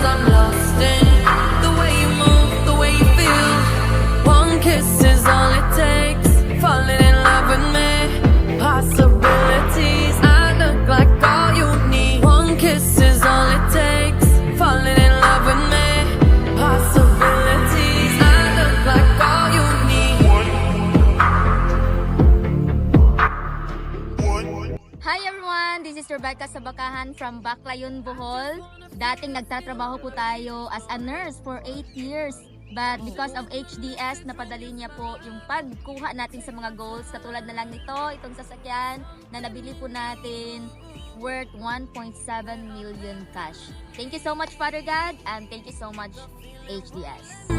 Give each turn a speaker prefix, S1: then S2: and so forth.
S1: I'm lost in the way you move, the way you feel. One kiss is all it takes. Falling in love with me. Possibilities. I look like all you need. One kiss is all it takes. Falling in love with me. Possibilities. I look like all you need.
S2: Hi everyone! This is Rebecca Sabakahan from Baclayon, Bohol. Dating nagtatrabaho po tayo as a nurse for 8 years. But because of HDS, napadali niya po yung pagkuha natin sa mga goals. Katulad na lang nito, itong sasakyan na nabili po natin worth 1.7 million cash. Thank you so much, Father God, and thank you so much, HDS.